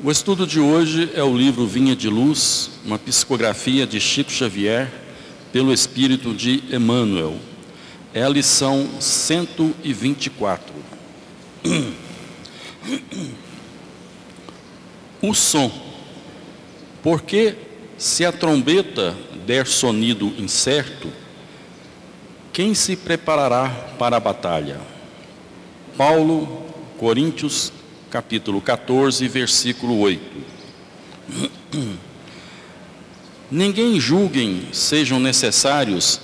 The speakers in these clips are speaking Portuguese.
O estudo de hoje é o livro Vinha de Luz, uma psicografia de Chico Xavier pelo Espírito de Emmanuel. É a lição 124. O som. Porque se a trombeta der sonido incerto, quem se preparará para a batalha? Paulo, Coríntios, capítulo 14, versículo 8. Ninguém julguem sejam necessários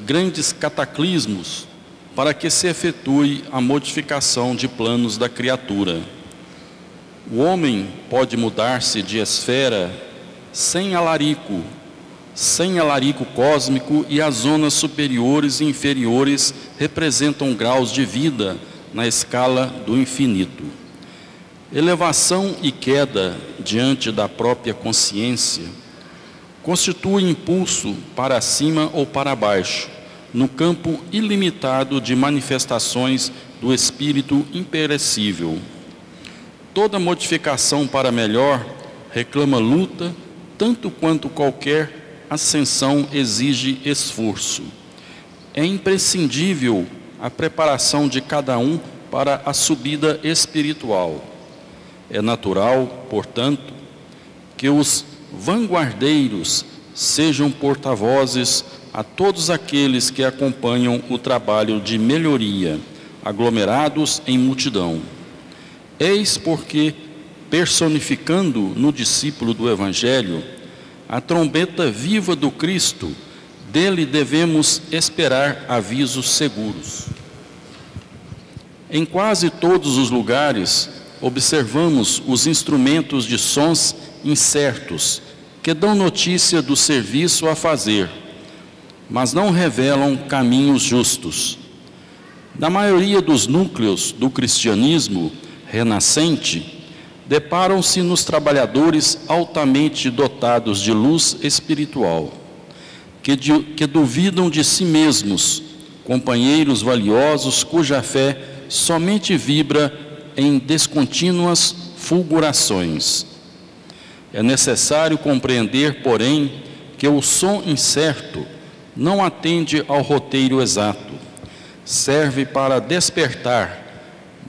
grandes cataclismos para que se efetue a modificação de planos da criatura. O homem pode mudar-se de esfera sem alarico cósmico, e as zonas superiores e inferiores representam graus de vida na escala do infinito. Elevação e queda diante da própria consciência constitui impulso para cima ou para baixo, no campo ilimitado de manifestações do espírito imperecível. Toda modificação para melhor reclama luta, tanto quanto qualquer ascensão exige esforço. É imprescindível a preparação de cada um para a subida espiritual. É natural, portanto, que os vanguardeiros sejam porta-vozes a todos aqueles que acompanham o trabalho de melhoria, aglomerados em multidão. Eis porque, personificando no discípulo do Evangelho a trombeta viva do Cristo, dele devemos esperar avisos seguros. Em quase todos os lugares, observamos os instrumentos de sons incertos, que dão notícia do serviço a fazer, mas não revelam caminhos justos. Na maioria dos núcleos do cristianismo renascente, deparam-se nos trabalhadores altamente dotados de luz espiritual, que duvidam de si mesmos, companheiros valiosos cuja fé somente vibra em descontínuas fulgurações. É necessário compreender, porém, que o som incerto não atende ao roteiro exato, serve para despertar,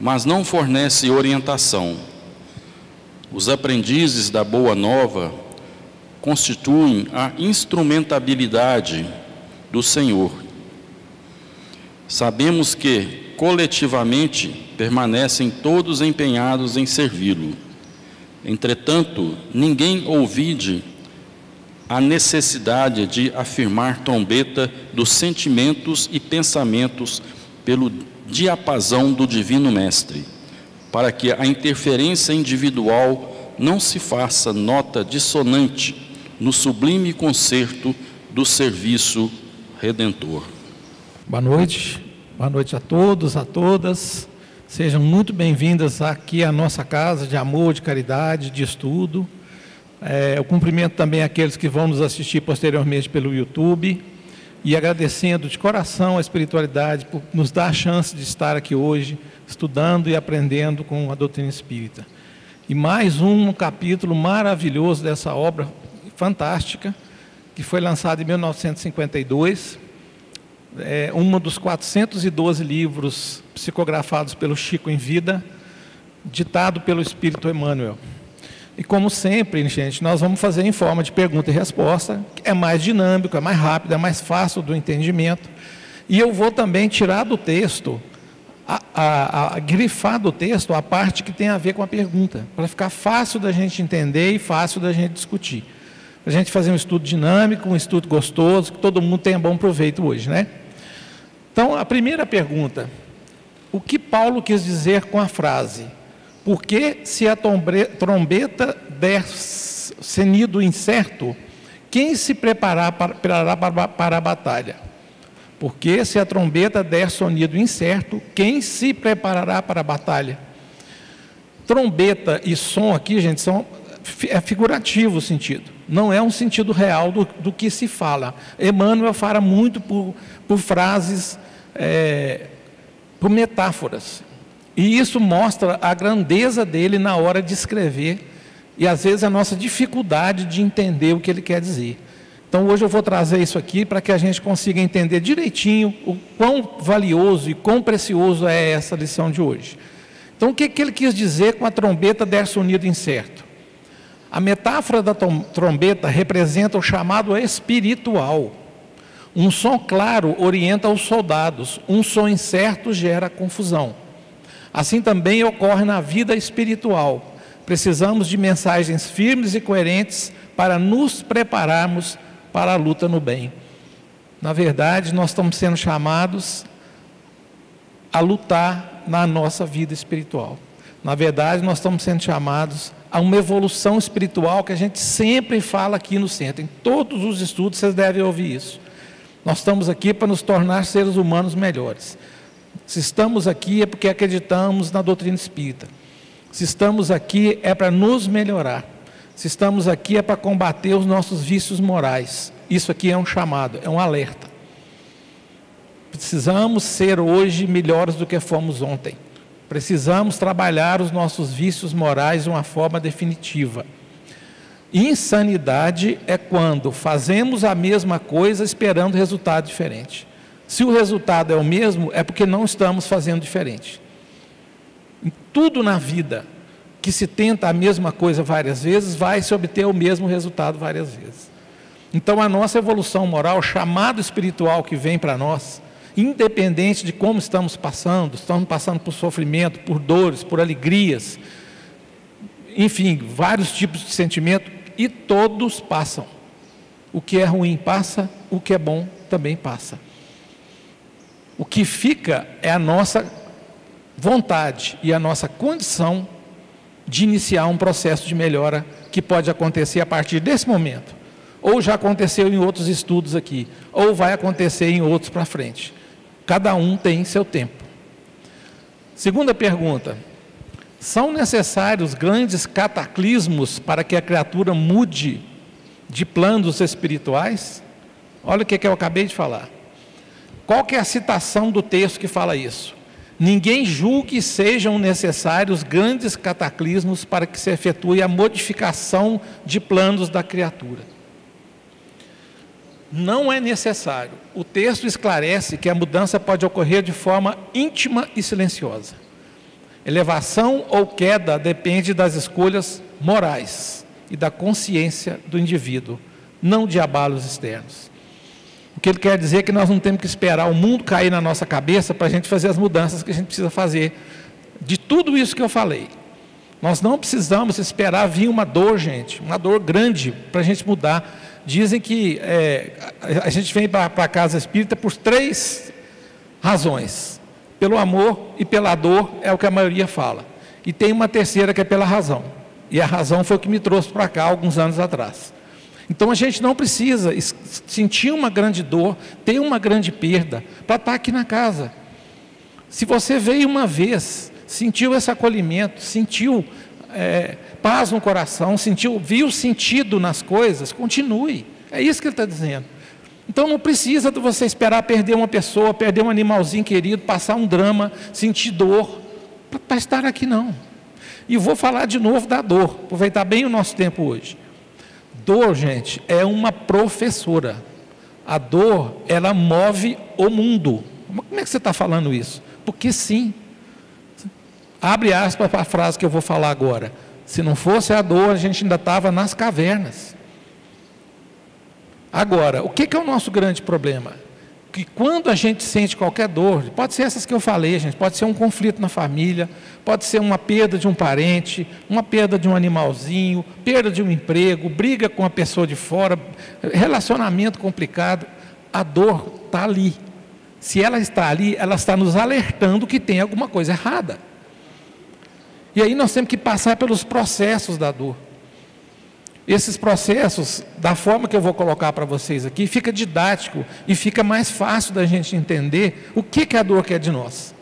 mas não fornece orientação. Os aprendizes da Boa Nova constituem a instrumentabilidade do Senhor. Sabemos que, coletivamente, permanecem todos empenhados em servi-lo. Entretanto, ninguém ouvide a necessidade de afirmar trombeta dos sentimentos e pensamentos pelo diapasão do Divino Mestre, para que a interferência individual não se faça nota dissonante no sublime concerto do serviço redentor. Boa noite a todos, a todas. Sejam muito bem-vindas aqui à nossa casa de amor, de caridade, de estudo. Eu cumprimento também aqueles que vão nos assistir posteriormente pelo YouTube e agradecendo de coração a espiritualidade por nos dar a chance de estar aqui hoje, estudando e aprendendo com a doutrina espírita. E mais um capítulo maravilhoso dessa obra fantástica, que foi lançada em 1952, um dos 412 livros psicografados pelo Chico em vida, ditado pelo Espírito Emmanuel. E como sempre, gente, nós vamos fazer em forma de pergunta e resposta, que é mais dinâmico, é mais rápido, é mais fácil do entendimento. E eu vou também tirar do texto, grifar do texto a parte que tem a ver com a pergunta, para ficar fácil da gente entender e fácil da gente discutir. Para a gente fazer um estudo dinâmico, um estudo gostoso, que todo mundo tenha bom proveito hoje, né? Então, a primeira pergunta: o que Paulo quis dizer com a frase "porque se a trombeta der sonido incerto, quem se preparará para a batalha?" Porque se a trombeta der sonido incerto, quem se preparará para a batalha? Trombeta e som aqui, gente, é figurativo o sentido. Não é um sentido real do que se fala. Emmanuel fala muito por frases, por metáforas. E isso mostra a grandeza dele na hora de escrever e às vezes a nossa dificuldade de entender o que ele quer dizer. Então hoje eu vou trazer isso aqui para que a gente consiga entender direitinho o quão valioso e quão precioso é essa lição de hoje. Então o que ele quis dizer com a trombeta der sonido incerto? A metáfora da trombeta representa o chamado espiritual. Um som claro orienta os soldados, um som incerto gera confusão. Assim também ocorre na vida espiritual. Precisamos de mensagens firmes e coerentes para nos prepararmos para a luta no bem. Na verdade, nós estamos sendo chamados a lutar na nossa vida espiritual. Na verdade, nós estamos sendo chamados a uma evolução espiritual que a gente sempre fala aqui no centro. Em todos os estudos vocês devem ouvir isso. Nós estamos aqui para nos tornar seres humanos melhores. Se estamos aqui é porque acreditamos na doutrina espírita. Se estamos aqui é para nos melhorar. Se estamos aqui é para combater os nossos vícios morais. Isso aqui é um chamado, é um alerta. Precisamos ser hoje melhores do que fomos ontem. Precisamos trabalhar os nossos vícios morais de uma forma definitiva. Insanidade é quando fazemos a mesma coisa esperando resultado diferente. Se o resultado é o mesmo, é porque não estamos fazendo diferente. Em tudo na vida que se tenta a mesma coisa várias vezes, vai se obter o mesmo resultado várias vezes. Então a nossa evolução moral, o chamado espiritual que vem para nós, independente de como estamos passando por sofrimento, por dores, por alegrias, enfim, vários tipos de sentimento, e todos passam. O que é ruim passa, o que é bom também passa. O que fica é a nossa vontade e a nossa condição de iniciar um processo de melhora que pode acontecer a partir desse momento, ou já aconteceu em outros estudos aqui, ou vai acontecer em outros para frente. Cada um tem seu tempo. Segunda pergunta: são necessários grandes cataclismos para que a criatura mude de planos espirituais? Olha o que eu acabei de falar. Qual que é a citação do texto que fala isso? Ninguém julgue que sejam necessários grandes cataclismos para que se efetue a modificação de planos da criatura. Não é necessário. O texto esclarece que a mudança pode ocorrer de forma íntima e silenciosa. Elevação ou queda depende das escolhas morais e da consciência do indivíduo, não de abalos externos. O que ele quer dizer é que nós não temos que esperar o mundo cair na nossa cabeça para a gente fazer as mudanças que a gente precisa fazer. De tudo isso que eu falei, nós não precisamos esperar vir uma dor, gente, uma dor grande para a gente mudar. Dizem que a gente vem para a casa espírita por 3 razões. Pelo amor e pela dor, é o que a maioria fala. E tem uma terceira que é pela razão. E a razão foi o que me trouxe para cá alguns anos atrás. Então a gente não precisa sentir uma grande dor, ter uma grande perda, para estar aqui na casa. Se você veio uma vez, sentiu esse acolhimento, sentiu paz no coração, viu sentido nas coisas, continue. É isso que ele está dizendo. Então não precisa de você esperar perder uma pessoa, perder um animalzinho querido, passar um drama, sentir dor, para estar aqui não. E vou falar de novo da dor, aproveitar bem o nosso tempo hoje. Dor, gente, é uma professora. A dor, ela move o mundo. Como é que você está falando isso? Porque sim. Abre aspas para a frase que eu vou falar agora. Se não fosse a dor, a gente ainda estava nas cavernas. Agora, o que é o nosso grande problema? Que quando a gente sente qualquer dor, pode ser essas que eu falei, gente, pode ser um conflito na família, pode ser uma perda de um parente, uma perda de um animalzinho, perda de um emprego, briga com a pessoa de fora, relacionamento complicado, a dor está ali. Se ela está ali, ela está nos alertando que tem alguma coisa errada. E aí nós temos que passar pelos processos da dor. Esses processos, da forma que eu vou colocar para vocês aqui, fica didático e fica mais fácil da gente entender o que a dor quer de nós.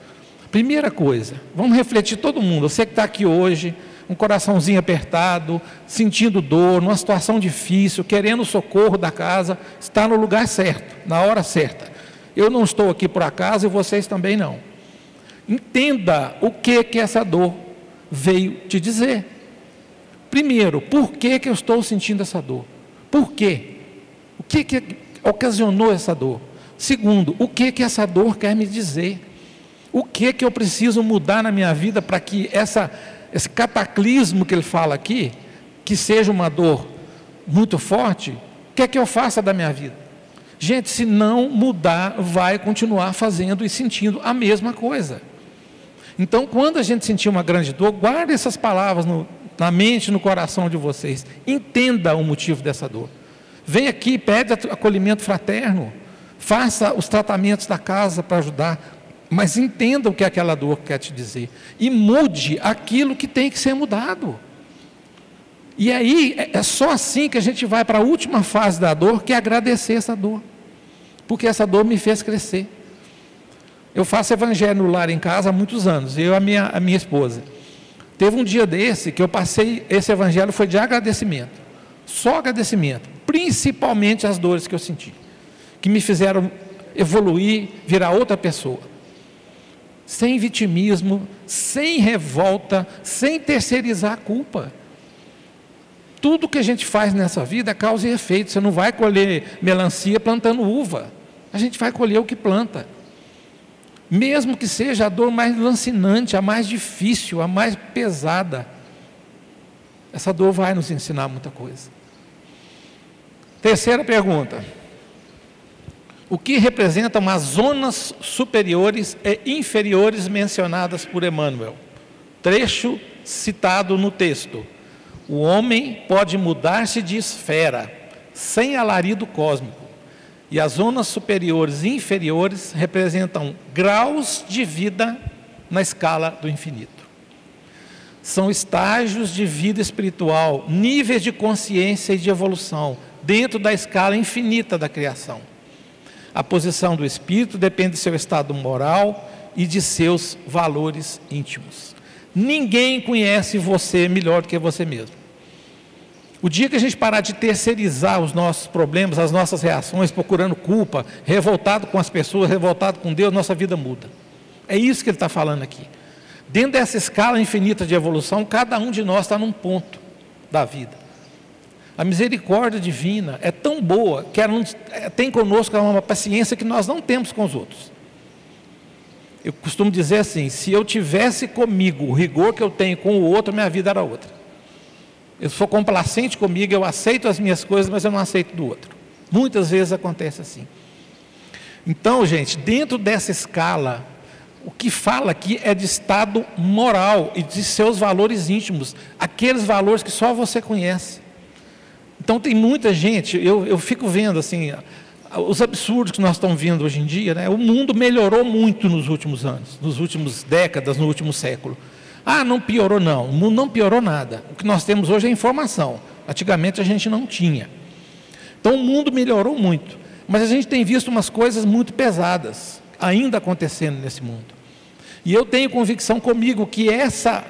Primeira coisa, vamos refletir todo mundo, você que está aqui hoje, um coraçãozinho apertado, sentindo dor, numa situação difícil, querendo o socorro da casa, está no lugar certo, na hora certa. Eu não estou aqui por acaso e vocês também não. Entenda o que essa dor veio te dizer. Primeiro, por que eu estou sentindo essa dor? Por quê? O que ocasionou essa dor? Segundo, o que essa dor quer me dizer? O que eu preciso mudar na minha vida para que esse cataclismo que ele fala aqui, que seja uma dor muito forte, o que eu faça da minha vida? Gente, se não mudar, vai continuar fazendo e sentindo a mesma coisa. Então, quando a gente sentir uma grande dor, guarde essas palavras na mente, no coração de vocês. Entenda o motivo dessa dor. Vem aqui, pede acolhimento fraterno. Faça os tratamentos da casa para ajudar. Mas entenda o que aquela dor quer te dizer. E mude aquilo que tem que ser mudado. E aí, é só assim que a gente vai para a última fase da dor, que é agradecer essa dor. Porque essa dor me fez crescer. Eu faço evangelho no lar em casa há muitos anos, eu e a minha esposa. Teve um dia desse que eu passei, esse evangelho foi de agradecimento. Só agradecimento. Principalmente as dores que eu senti. Que me fizeram evoluir, virar outra pessoa. Sem vitimismo, sem revolta, sem terceirizar a culpa. Tudo que a gente faz nessa vida é causa e efeito. Você não vai colher melancia plantando uva. A gente vai colher o que planta. Mesmo que seja a dor mais lancinante, a mais difícil, a mais pesada, essa dor vai nos ensinar muita coisa. Terceira pergunta. O que representam as zonas superiores e inferiores mencionadas por Emmanuel? Trecho citado no texto. O homem pode mudar-se de esfera, sem alarido cósmico. E as zonas superiores e inferiores representam graus de vida na escala do infinito. São estágios de vida espiritual, níveis de consciência e de evolução, dentro da escala infinita da criação. A posição do espírito depende do seu estado moral e de seus valores íntimos. Ninguém conhece você melhor do que você mesmo. O dia que a gente parar de terceirizar os nossos problemas, as nossas reações, procurando culpa, revoltado com as pessoas, revoltado com Deus, nossa vida muda. É isso que ele está falando aqui. Dentro dessa escala infinita de evolução, cada um de nós está num ponto da vida. A misericórdia divina é tão boa que ela tem conosco uma paciência que nós não temos com os outros. Eu costumo dizer assim, se eu tivesse comigo o rigor que eu tenho com o outro, minha vida era outra. Eu sou complacente comigo, eu aceito as minhas coisas, mas eu não aceito do outro. Muitas vezes acontece assim. Então, gente, dentro dessa escala, o que fala aqui é de estado moral e de seus valores íntimos, aqueles valores que só você conhece. Então tem muita gente, eu fico vendo assim, os absurdos que nós estamos vendo hoje em dia, né? O mundo melhorou muito nos últimos anos, nos últimos décadas, no último século. Ah, não piorou não, o mundo não piorou nada. O que nós temos hoje é informação. Antigamente a gente não tinha. Então o mundo melhorou muito. Mas a gente tem visto umas coisas muito pesadas ainda acontecendo nesse mundo. E eu tenho convicção comigo que essa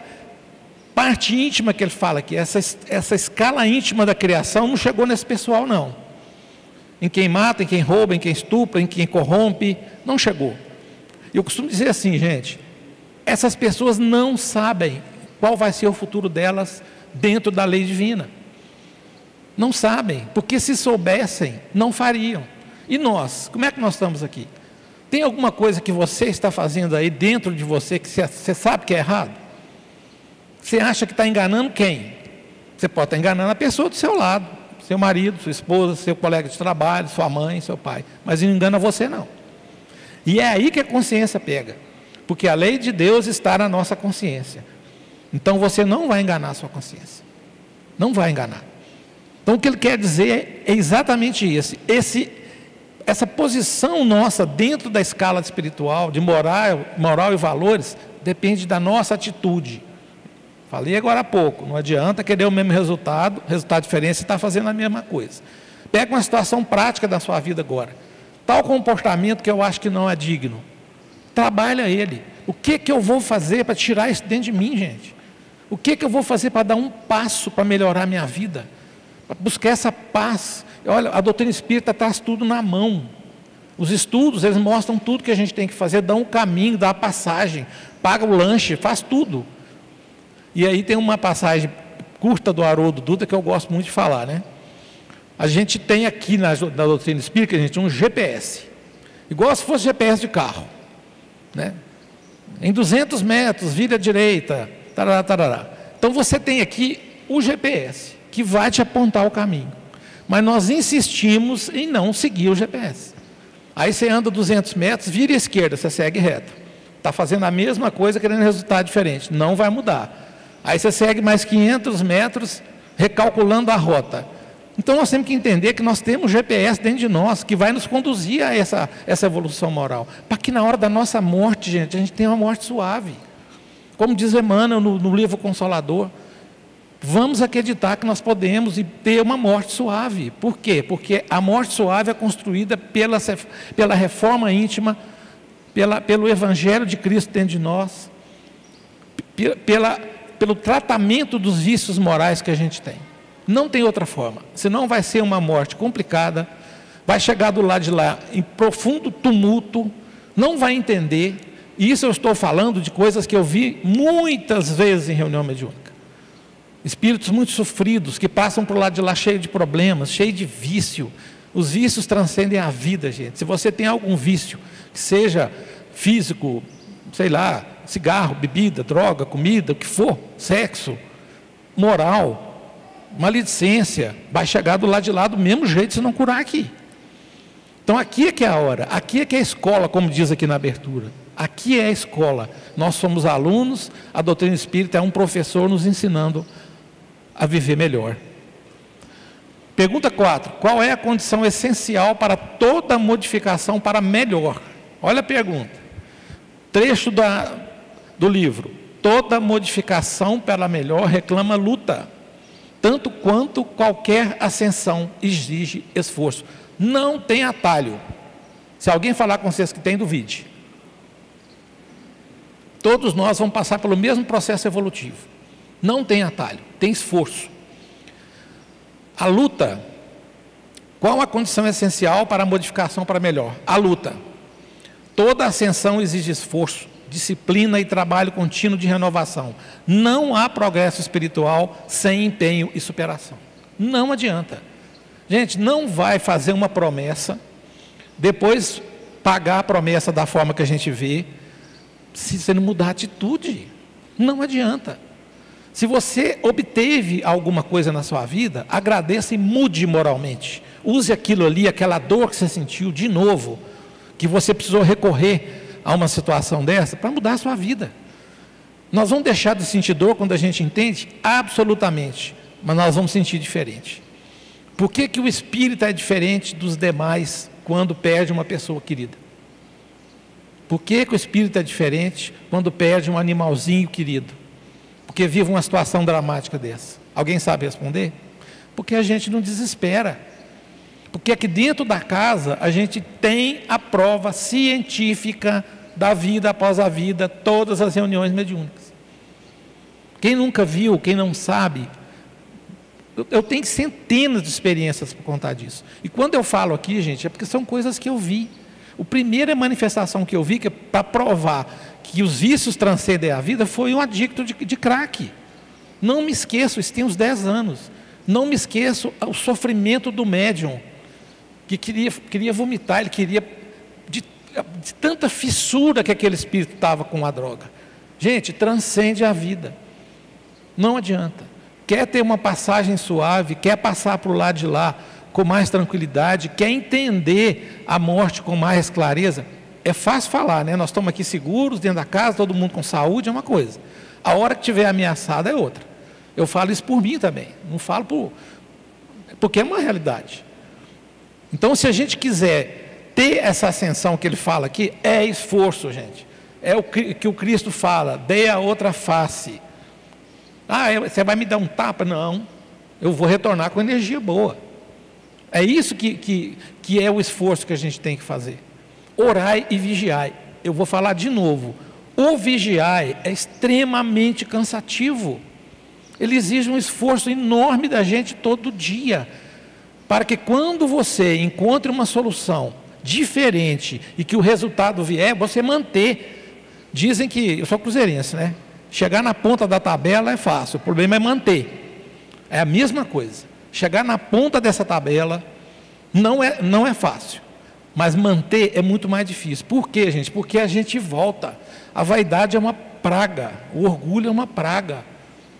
parte íntima que ele fala aqui, essa escala íntima da criação não chegou nesse pessoal não. Em quem mata, em quem rouba, em quem estupra, em quem corrompe, não chegou. Eu costumo dizer assim, gente, essas pessoas não sabem qual vai ser o futuro delas dentro da lei divina. Não sabem, porque se soubessem, não fariam. E nós, como é que nós estamos aqui? Tem alguma coisa que você está fazendo aí dentro de você que você sabe que é errado? Você acha que está enganando quem? Você pode estar enganando a pessoa do seu lado, seu marido, sua esposa, seu colega de trabalho, sua mãe, seu pai, mas não engana você não. E é aí que a consciência pega. Porque a lei de Deus está na nossa consciência. Então você não vai enganar a sua consciência. Não vai enganar. Então o que ele quer dizer é exatamente isso. Essa posição nossa dentro da escala espiritual, de moral e valores, depende da nossa atitude. Falei agora há pouco, não adianta querer o mesmo resultado diferente, você está fazendo a mesma coisa. Pega uma situação prática da sua vida agora. Tal comportamento que eu acho que não é digno. Trabalha ele. O que eu vou fazer para tirar isso dentro de mim, gente? O que eu vou fazer para dar um passo para melhorar a minha vida? Para buscar essa paz. Olha, a doutrina espírita traz tudo na mão. Os estudos, eles mostram tudo que a gente tem que fazer, dão um caminho, dá a passagem, paga o lanche, faz tudo. E aí tem uma passagem curta do Haroldo Dutra, que eu gosto muito de falar, né? A gente tem aqui na doutrina espírita, gente, um GPS, igual se fosse GPS de carro, né? Em 200 metros, vira à direita, tarará, tarará. Então você tem aqui o GPS, que vai te apontar o caminho. Mas nós insistimos em não seguir o GPS. Aí você anda 200 metros, vira à esquerda, você segue reto. Está fazendo a mesma coisa, querendo resultado diferente. Não vai mudar. Aí você segue mais 500 metros, recalculando a rota. Então nós temos que entender que nós temos GPS dentro de nós, que vai nos conduzir a essa evolução moral. Para que na hora da nossa morte, gente, a gente tenha uma morte suave. Como diz Emmanuel no livro Consolador, vamos acreditar que nós podemos ter uma morte suave. Por quê? Porque a morte suave é construída pela reforma íntima, pelo Evangelho de Cristo dentro de nós, pelo tratamento dos vícios morais que a gente tem. Não tem outra forma, senão vai ser uma morte complicada, vai chegar do lado de lá em profundo tumulto, não vai entender, e isso eu estou falando de coisas que eu vi muitas vezes em reunião mediúnica. Espíritos muito sofridos, que passam para o lado de lá cheio de problemas, cheio de vício. Os vícios transcendem a vida, gente. Se você tem algum vício, que seja físico, sei lá, cigarro, bebida, droga, comida, o que for, sexo, moral, maledicência, vai chegar do lado de lá do mesmo jeito se não curar aqui. Então aqui é que é a hora, aqui é que é a escola, como diz aqui na abertura. Aqui é a escola. Nós somos alunos, a doutrina espírita é um professor nos ensinando a viver melhor. Pergunta 4. Qual é a condição essencial para toda modificação para melhor? Olha a pergunta. Trecho do livro. Toda modificação para melhor reclama luta, tanto quanto qualquer ascensão exige esforço. Não tem atalho. Se alguém falar com vocês que tem, duvide. Todos nós vamos passar pelo mesmo processo evolutivo. Não tem atalho, tem esforço. A luta, qual a condição essencial para a modificação para melhor? A luta. Toda ascensão exige esforço, disciplina e trabalho contínuo de renovação. Não há progresso espiritual sem empenho e superação. Não adianta. Gente, não vai fazer uma promessa, depois pagar a promessa da forma que a gente vê, se você não mudar a atitude. Não adianta. Se você obteve alguma coisa na sua vida, agradeça e mude moralmente. Use aquilo ali, aquela dor que você sentiu de novo, que você precisou recorrer a uma situação dessa para mudar a sua vida. Nós vamos deixar de sentir dor quando a gente entende? Absolutamente. Mas nós vamos sentir diferente. Por que que o espírito é diferente dos demais quando perde uma pessoa querida? Por que que o espírito é diferente quando perde um animalzinho querido? Porque vive uma situação dramática dessa. Alguém sabe responder? Porque a gente não desespera. Porque aqui dentro da casa a gente tem a prova científica da vida após a vida, todas as reuniões mediúnicas. Quem nunca viu, quem não sabe, eu tenho centenas de experiências para contar disso. E quando eu falo aqui, gente, é porque são coisas que eu vi. A primeira manifestação que eu vi, que é para provar que os vícios transcendem a vida, foi um adicto de crack. Não me esqueço, isso tem uns 10 anos. Não me esqueço o sofrimento do médium, que queria vomitar, ele queria, de tanta fissura que aquele espírito estava com a droga. Gente, transcende a vida. Não adianta. Quer ter uma passagem suave, quer passar para o lado de lá com mais tranquilidade, quer entender a morte com mais clareza, é fácil falar, né? Nós estamos aqui seguros, dentro da casa, todo mundo com saúde, é uma coisa. A hora que estiver ameaçado é outra. Eu falo isso por mim também, não falo porque é uma realidade. Então, se a gente quiser ter essa ascensão que ele fala aqui, é esforço, gente. É o que o Cristo fala, dê a outra face. Você vai me dar um tapa? Não, eu vou retornar com energia boa. É isso que é o esforço que a gente tem que fazer. Orai e vigiai. Eu vou falar de novo. O vigiai é extremamente cansativo. Ele exige um esforço enorme da gente todo dia, para que quando você encontre uma solução diferente e que o resultado vier, você manter. Dizem que, eu sou cruzeirense, né? Chegar na ponta da tabela é fácil, o problema é manter. É a mesma coisa. Chegar na ponta dessa tabela não é fácil, mas manter é muito mais difícil. Por quê, gente? Porque a gente volta. A vaidade é uma praga, o orgulho é uma praga.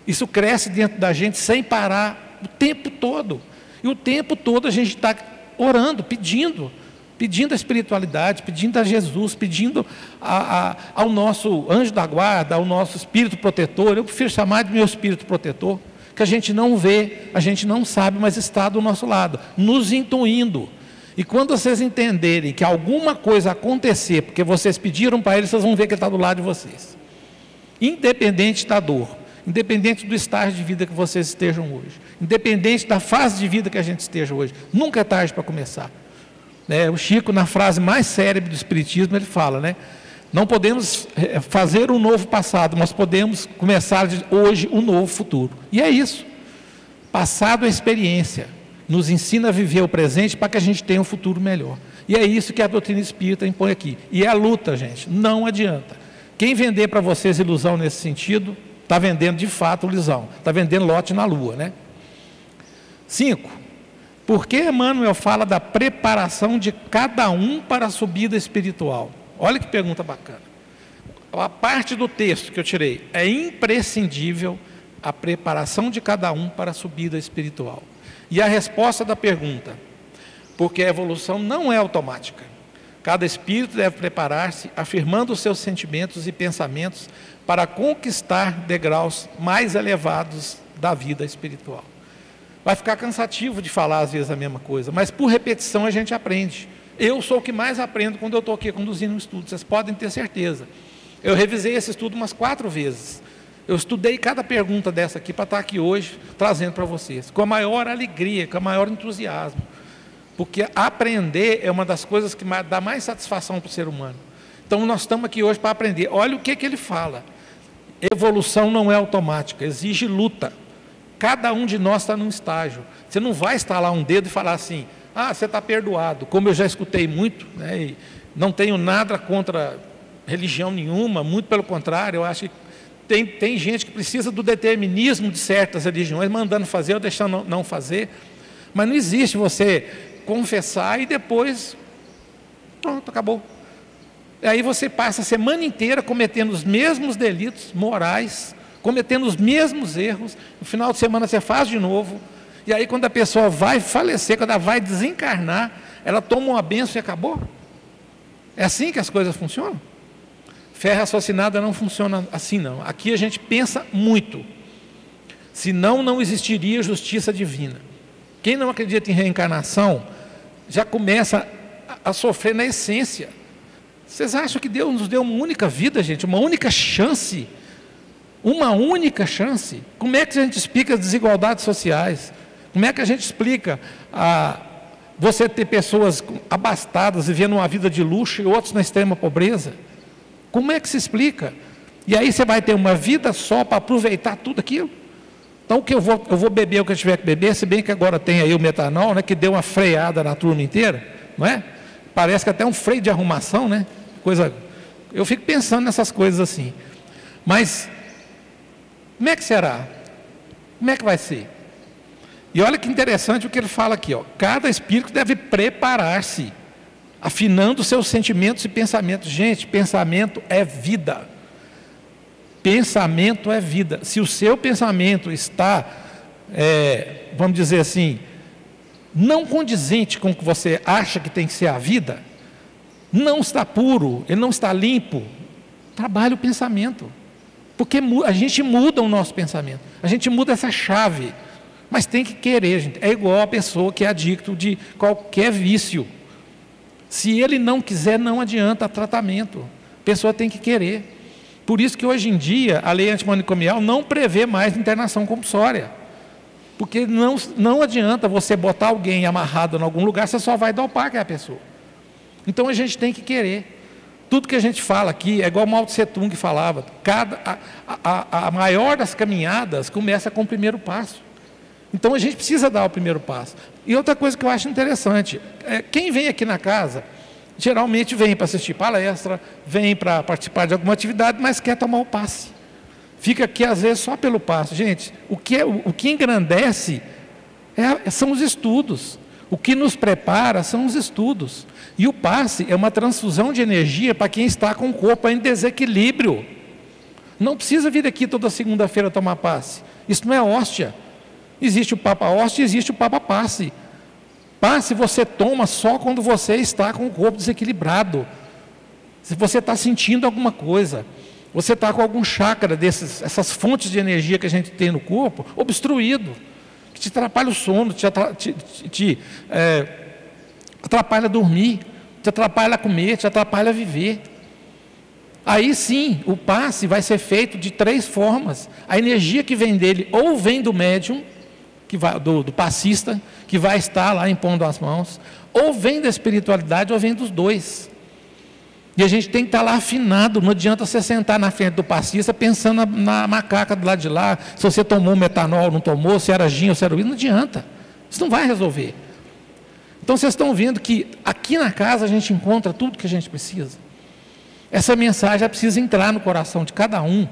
Isso cresce dentro da gente sem parar o tempo todo. E o tempo todo a gente está orando, pedindo a espiritualidade, pedindo a Jesus, pedindo ao nosso anjo da guarda, ao nosso espírito protetor. Eu prefiro chamar de meu espírito protetor, que a gente não vê, a gente não sabe, mas está do nosso lado, nos intuindo. E quando vocês entenderem que alguma coisa acontecer, porque vocês pediram para ele, vocês vão ver que ele está do lado de vocês. Independente da dor, independente do estágio de vida que vocês estejam hoje, independente da fase de vida que a gente esteja hoje, nunca é tarde para começar. O Chico, na frase mais célebre do Espiritismo, ele fala, né? Não podemos fazer um novo passado, mas podemos começar hoje um novo futuro. E é isso. Passado é experiência. Nos ensina a viver o presente para que a gente tenha um futuro melhor. E é isso que a doutrina espírita impõe aqui. E é a luta, gente. Não adianta. Quem vender para vocês ilusão nesse sentido, está vendendo de fato ilusão. Está vendendo lote na lua, né? 5. Por que Emmanuel fala da preparação de cada um para a subida espiritual? Olha que pergunta bacana. A parte do texto que eu tirei. É imprescindível a preparação de cada um para a subida espiritual. E a resposta da pergunta, porque a evolução não é automática. Cada espírito deve preparar-se, afirmando os seus sentimentos e pensamentos para conquistar degraus mais elevados da vida espiritual. Vai ficar cansativo de falar às vezes a mesma coisa, mas por repetição a gente aprende. Eu sou o que mais aprendo quando eu estou aqui conduzindo um estudo, vocês podem ter certeza. Eu revisei esse estudo umas 4 vezes. Eu estudei cada pergunta dessa aqui para estar aqui hoje, trazendo para vocês, com a maior alegria, com o maior entusiasmo. Porque aprender é uma das coisas que dá mais satisfação para o ser humano. Então nós estamos aqui hoje para aprender. Olha o que ele fala. Evolução não é automática, exige luta. Cada um de nós está num estágio. Você não vai estalar um dedo e falar assim, você está perdoado. Como eu já escutei muito, né, e não tenho nada contra religião nenhuma, muito pelo contrário, eu acho que tem gente que precisa do determinismo de certas religiões, mandando fazer ou deixando não fazer, mas não existe você confessar e depois, pronto, acabou. E aí você passa a semana inteira cometendo os mesmos delitos morais, cometendo os mesmos erros, no final de semana você faz de novo, e aí quando a pessoa vai falecer, quando ela vai desencarnar, ela toma uma bênção e acabou. É assim que as coisas funcionam? Fé raciocinada não funciona assim, não. Aqui a gente pensa muito. Senão não existiria justiça divina. Quem não acredita em reencarnação, já começa a sofrer na essência. Vocês acham que Deus nos deu uma única vida, gente? Uma única chance? Uma única chance? Como é que a gente explica as desigualdades sociais? Como é que a gente explica você ter pessoas abastadas, vivendo uma vida de luxo e outros na extrema pobreza? Como é que se explica? E aí você vai ter uma vida só para aproveitar tudo aquilo? Então o que eu vou beber o que eu tiver que beber, se bem que agora tem aí o metanol, né, que deu uma freada na turma inteira, não é? Parece que até um freio de arrumação, né? Eu fico pensando nessas coisas assim. Mas como é que será? Como é que vai ser? E olha que interessante o que ele fala aqui, ó. Cada espírito deve preparar-se, afinando seus sentimentos e pensamentos. Gente, pensamento é vida. Pensamento é vida. Se o seu pensamento está, vamos dizer assim, não condizente com o que você acha que tem que ser a vida, não está puro, ele não está limpo, trabalhe o pensamento. Porque a gente muda o nosso pensamento, a gente muda essa chave, mas tem que querer, gente. É igual a pessoa que é adicto de qualquer vício. Se ele não quiser, não adianta tratamento. A pessoa tem que querer. Por isso que hoje em dia a lei antimanicomial não prevê mais internação compulsória. Porque não adianta você botar alguém amarrado em algum lugar, você só vai dopar aquela pessoa. Então a gente tem que querer. Tudo que a gente fala aqui é igual Mao Tse Tung falava. A maior das caminhadas começa com o primeiro passo. Então a gente precisa dar o primeiro passo. E outra coisa que eu acho interessante, quem vem aqui na casa, geralmente vem para assistir palestra, vem para participar de alguma atividade, mas quer tomar o passe. fica aqui às vezes só pelo passe. Gente, o que engrandece são os estudos. O que nos prepara são os estudos. E o passe é uma transfusão de energia para quem está com o corpo em desequilíbrio. Não precisa vir aqui toda segunda-feira tomar passe. Isso não é hóstia. Existe o Papa hóstia e existe o Papa passe. Passe você toma só quando você está com o corpo desequilibrado. Se você está sentindo alguma coisa, você está com algum chakra essas fontes de energia que a gente tem no corpo, obstruído, que te atrapalha o sono, te atrapalha dormir, te atrapalha comer, te atrapalha viver. Aí sim, o passe vai ser feito de 3 formas. A energia que vem dele, ou vem do médium, do passista, que vai estar lá impondo as mãos, ou vem da espiritualidade, ou vem dos dois. E a gente tem que estar lá afinado. Não adianta você sentar na frente do passista pensando na macaca do lado de lá, se você tomou metanol ou não tomou, se era gin ou se era uísque, não adianta. Isso não vai resolver. Então vocês estão vendo que aqui na casa a gente encontra tudo que a gente precisa. Essa mensagem precisa entrar no coração de cada um,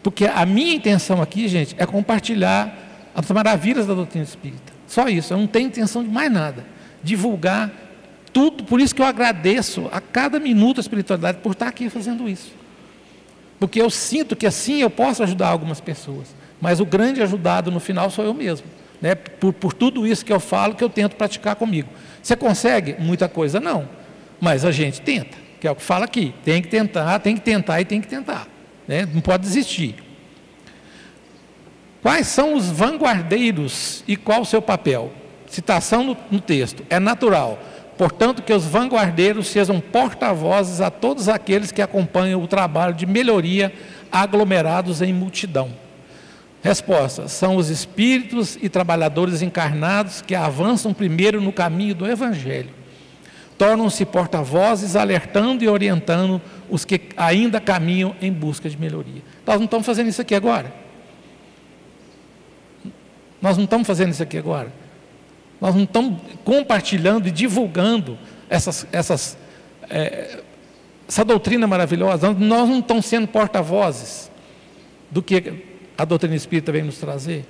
porque a minha intenção aqui, gente, é compartilhar as maravilhas da doutrina espírita. Só isso, eu não tenho intenção de mais nada. Divulgar tudo, por isso que eu agradeço a cada minuto a espiritualidade por estar aqui fazendo isso. Porque eu sinto que assim eu posso ajudar algumas pessoas, mas o grande ajudado no final sou eu mesmo, né? Por tudo isso que eu falo, que eu tento praticar comigo. Você consegue? Muita coisa não, mas a gente tenta, que é o que fala aqui, tem que tentar e tem que tentar, né? Não pode desistir. Quais são os vanguardeiros e qual o seu papel? Citação no texto, é natural, portanto que os vanguardeiros sejam porta-vozes a todos aqueles que acompanham o trabalho de melhoria aglomerados em multidão. Resposta, são os espíritos e trabalhadores encarnados que avançam primeiro no caminho do Evangelho. Tornam-se porta-vozes alertando e orientando os que ainda caminham em busca de melhoria. Nós não estamos fazendo isso aqui agora? Nós não estamos fazendo isso aqui agora? Nós não estamos compartilhando e divulgando essa doutrina maravilhosa? Nós não estamos sendo porta-vozes do que a doutrina espírita vem nos trazer?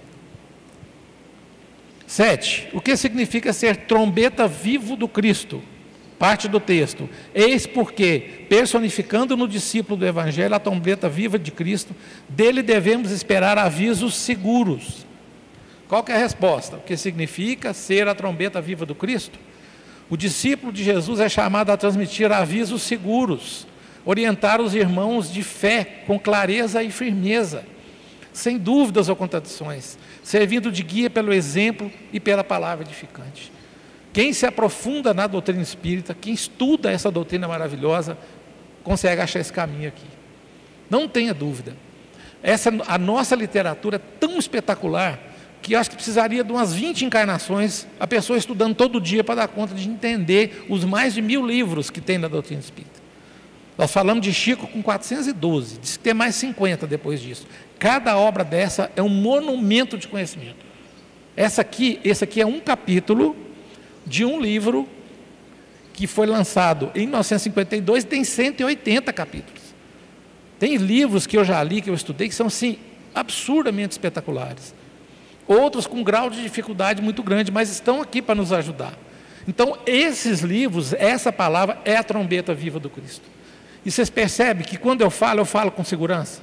7. O que significa ser trombeta vivo do Cristo? Parte do texto. Eis porque, personificando no discípulo do Evangelho a trombeta viva de Cristo, dele devemos esperar avisos seguros. Qual que é a resposta? O que significa ser a trombeta viva do Cristo? O discípulo de Jesus é chamado a transmitir avisos seguros, orientar os irmãos de fé com clareza e firmeza, sem dúvidas ou contradições, servindo de guia pelo exemplo e pela palavra edificante. Quem se aprofunda na doutrina espírita, quem estuda essa doutrina maravilhosa, consegue achar esse caminho aqui. Não tenha dúvida. A nossa literatura é tão espetacular, que eu acho que precisaria de umas 20 encarnações, a pessoa estudando todo dia para dar conta de entender os mais de 1000 livros que tem na doutrina espírita. Nós falamos de Chico com 412, diz que tem mais 50 depois disso. Cada obra dessa é um monumento de conhecimento. Esse aqui é um capítulo de um livro que foi lançado em 1952 e tem 180 capítulos. Tem livros que eu já li, que eu estudei, que são assim, absurdamente espetaculares. Outros com grau de dificuldade muito grande, mas estão aqui para nos ajudar. Então, esses livros, essa palavra é a trombeta viva do Cristo. E vocês percebem que quando eu falo com segurança,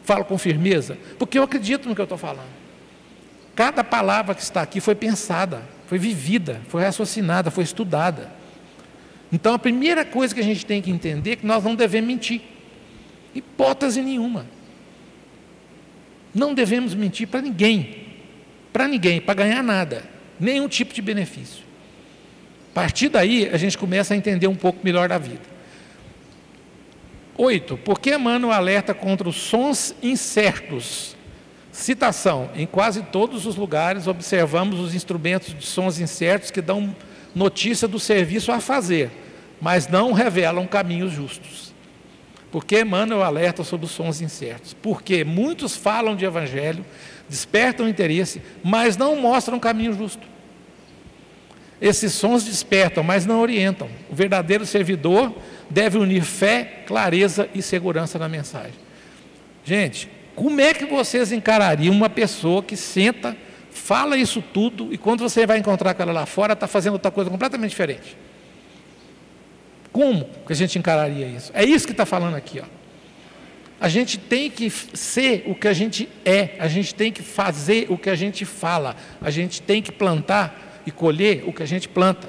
falo com firmeza, porque eu acredito no que eu estou falando. Cada palavra que está aqui foi pensada, foi vivida, foi raciocinada, foi estudada. Então, a primeira coisa que a gente tem que entender é que nós não devemos mentir. Hipótese nenhuma. Não devemos mentir para ninguém. Para ganhar nada, nenhum tipo de benefício. A partir daí, a gente começa a entender um pouco melhor da vida. 8. Por que Emmanuel alerta contra os sons incertos? Citação, em quase todos os lugares observamos os instrumentos de sons incertos que dão notícia do serviço a fazer, mas não revelam caminhos justos. Por que Emmanuel alerta sobre os sons incertos? Porque muitos falam de evangelho, despertam interesse, mas não mostram caminho justo. Esses sons despertam, mas não orientam. O verdadeiro servidor deve unir fé, clareza e segurança na mensagem. Gente, Como é que vocês encarariam uma pessoa que senta, fala isso tudo, e quando você vai encontrar com ela lá fora, está fazendo outra coisa completamente diferente? Como que a gente encararia isso? É isso que está falando aqui, ó. A gente tem que ser o que a gente é, a gente tem que fazer o que a gente fala, a gente tem que plantar e colher o que a gente planta.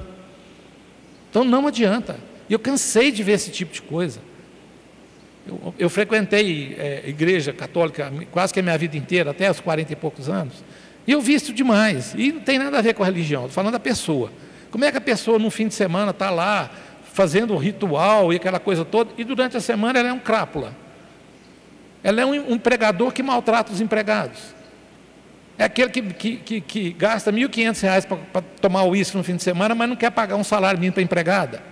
Então não adianta. E eu cansei de ver esse tipo de coisa. Eu frequentei igreja católica quase que a minha vida inteira, até os 40 e poucos anos, e eu vi isso demais. E não tem nada a ver com a religião, estou falando da pessoa. Como é que a pessoa no fim de semana está lá fazendo o ritual e aquela coisa toda, e durante a semana ela é um crápula. Ela é um empregador que maltrata os empregados. É aquele que gasta R$ 1.500 para tomar uísque no fim de semana, mas não quer pagar um salário mínimo para a empregada.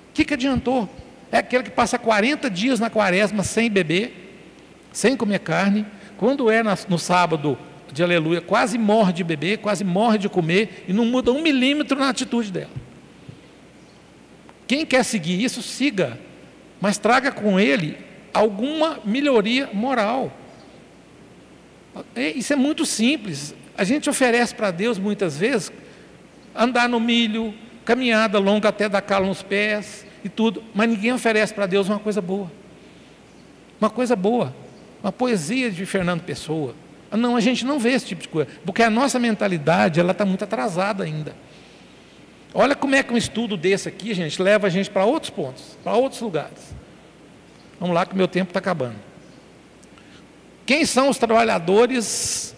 O que adiantou? É aquele que passa 40 dias na quaresma sem beber, sem comer carne, quando é no sábado de aleluia, quase morre de beber, quase morre de comer, e não muda 1 milímetro na atitude dela. Quem quer seguir isso, siga, mas traga com ele alguma melhoria moral. Isso é muito simples. A gente oferece para Deus muitas vezes andar no milho, caminhada longa até dar calo nos pés e tudo, mas ninguém oferece para Deus uma coisa boa. Uma coisa boa, uma poesia de Fernando Pessoa. Não, a gente não vê esse tipo de coisa, porque a nossa mentalidade ela está muito atrasada ainda. Olha como é que um estudo desse aqui, gente, leva a gente para outros pontos, para outros lugares. Vamos lá que o meu tempo está acabando. Quem são os trabalhadores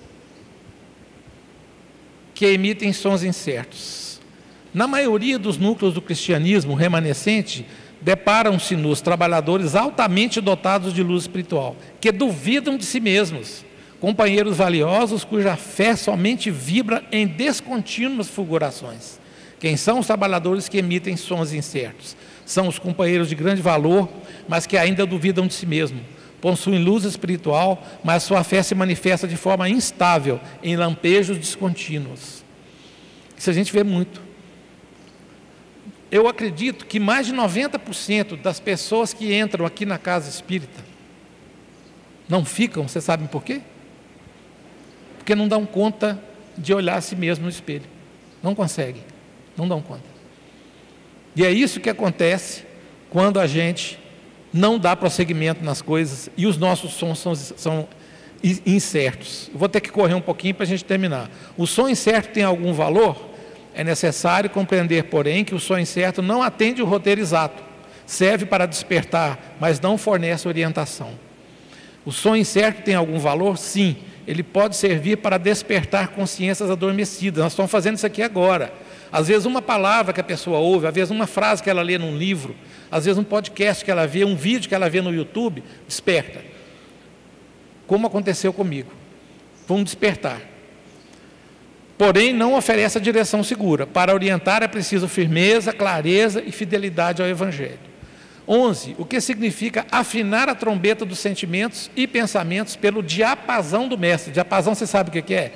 que emitem sons incertos? Na maioria dos núcleos do cristianismo remanescente, deparam-se nos trabalhadores altamente dotados de luz espiritual, que duvidam de si mesmos, companheiros valiosos cuja fé somente vibra em descontínuas fulgurações. Quem são os trabalhadores que emitem sons incertos? São os companheiros de grande valor, mas que ainda duvidam de si mesmo. Possuem luz espiritual, mas sua fé se manifesta de forma instável, em lampejos descontínuos. Isso a gente vê muito. Eu acredito que mais de 90% das pessoas que entram aqui na casa espírita não ficam, vocês sabem por quê? Porque não dão conta de olhar a si mesmo no espelho. Não conseguem, não dão conta. E é isso que acontece quando a gente não dá prosseguimento nas coisas e os nossos sons são incertos. Eu vou ter que correr um pouquinho para a gente terminar. O som incerto tem algum valor? É necessário compreender, porém, que o som incerto não atende o roteiro exato. Serve para despertar, mas não fornece orientação. O som incerto tem algum valor? Sim. Ele pode servir para despertar consciências adormecidas. Nós estamos fazendo isso aqui agora. Às vezes uma palavra que a pessoa ouve, às vezes uma frase que ela lê num livro, às vezes um podcast que ela vê, um vídeo que ela vê no YouTube, desperta. Como aconteceu comigo. Foi um despertar. Porém, não oferece a direção segura. Para orientar é preciso firmeza, clareza e fidelidade ao Evangelho. 11. O que significa afinar a trombeta dos sentimentos e pensamentos pelo diapasão do mestre. Diapasão, você sabe o que é?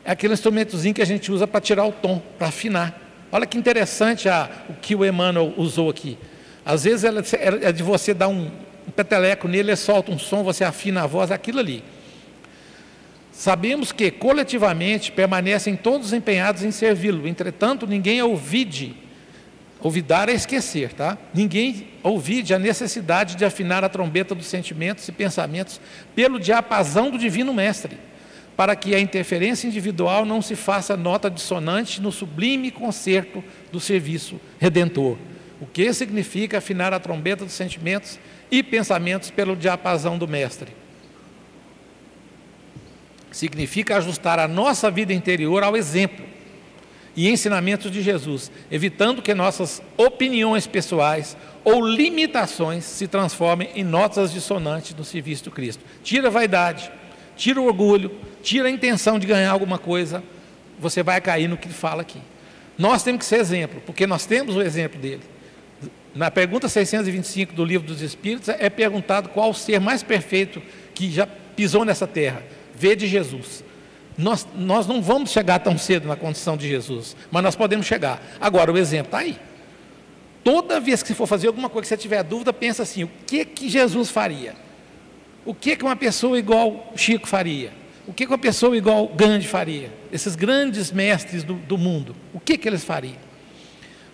É aquele instrumentozinho que a gente usa para tirar o tom, para afinar. Olha que interessante o que o Emmanuel usou aqui. Às vezes é de você dar um peteleco nele, ele solta um som, você afina a voz, é aquilo ali. Sabemos que, coletivamente, permanecem todos empenhados em servi-lo. Entretanto, ninguém ouvide, olvidar é esquecer, tá? Ninguém ouvide a necessidade de afinar a trombeta dos sentimentos e pensamentos pelo diapasão do Divino Mestre, para que a interferência individual não se faça nota dissonante no sublime concerto do serviço redentor. O que significa afinar a trombeta dos sentimentos e pensamentos pelo diapasão do Mestre? Significa ajustar a nossa vida interior ao exemplo e ensinamentos de Jesus, evitando que nossas opiniões pessoais ou limitações se transformem em notas dissonantes no serviço do Cristo. Tira a vaidade, tira o orgulho, tira a intenção de ganhar alguma coisa, você vai cair no que ele fala aqui. Nós temos que ser exemplo, porque nós temos o exemplo dele. Na pergunta 625 do Livro dos Espíritos é perguntado qual o ser mais perfeito que já pisou nessa terra. Vê de Jesus. Nós não vamos chegar tão cedo na condição de Jesus, mas nós podemos chegar. Agora, o exemplo está aí. Toda vez que você for fazer alguma coisa que você tiver dúvida, pensa assim, o que Jesus faria? O que uma pessoa igual Chico faria? O que uma pessoa igual Gandhi faria? Esses grandes mestres do mundo, o que eles fariam?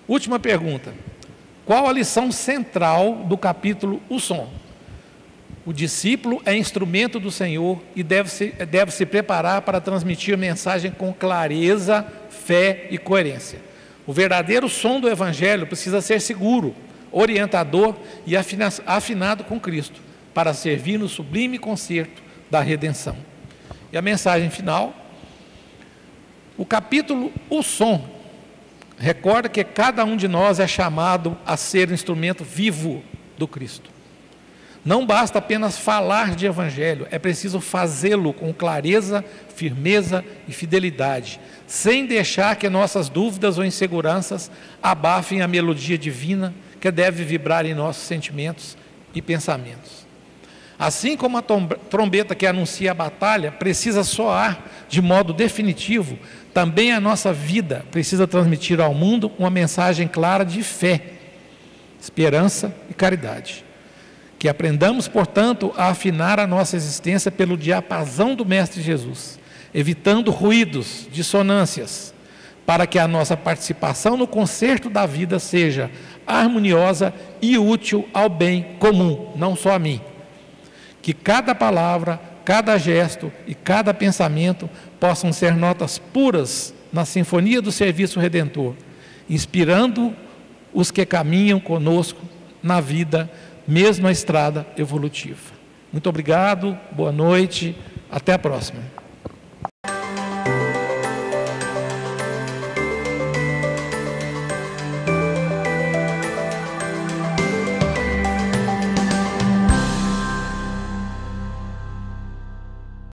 Última pergunta. Qual a lição central do capítulo O Som? O discípulo é instrumento do Senhor e deve se preparar para transmitir a mensagem com clareza, fé e coerência. O verdadeiro som do Evangelho precisa ser seguro, orientador e afinado com Cristo, para servir no sublime concerto da redenção. E a mensagem final, o capítulo O Som, recorda que cada um de nós é chamado a ser instrumento vivo do Cristo. Não basta apenas falar de Evangelho, é preciso fazê-lo com clareza, firmeza e fidelidade, sem deixar que nossas dúvidas ou inseguranças abafem a melodia divina que deve vibrar em nossos sentimentos e pensamentos. Assim como a trombeta que anuncia a batalha precisa soar de modo definitivo, também a nossa vida precisa transmitir ao mundo uma mensagem clara de fé, esperança e caridade. Que aprendamos, portanto, a afinar a nossa existência pelo diapasão do Mestre Jesus, evitando ruídos, dissonâncias, para que a nossa participação no concerto da vida seja harmoniosa e útil ao bem comum, não só a mim. Que cada palavra, cada gesto e cada pensamento possam ser notas puras na sinfonia do serviço redentor, inspirando os que caminham conosco na vida, mesmo a estrada evolutiva. Muito obrigado, boa noite, até a próxima.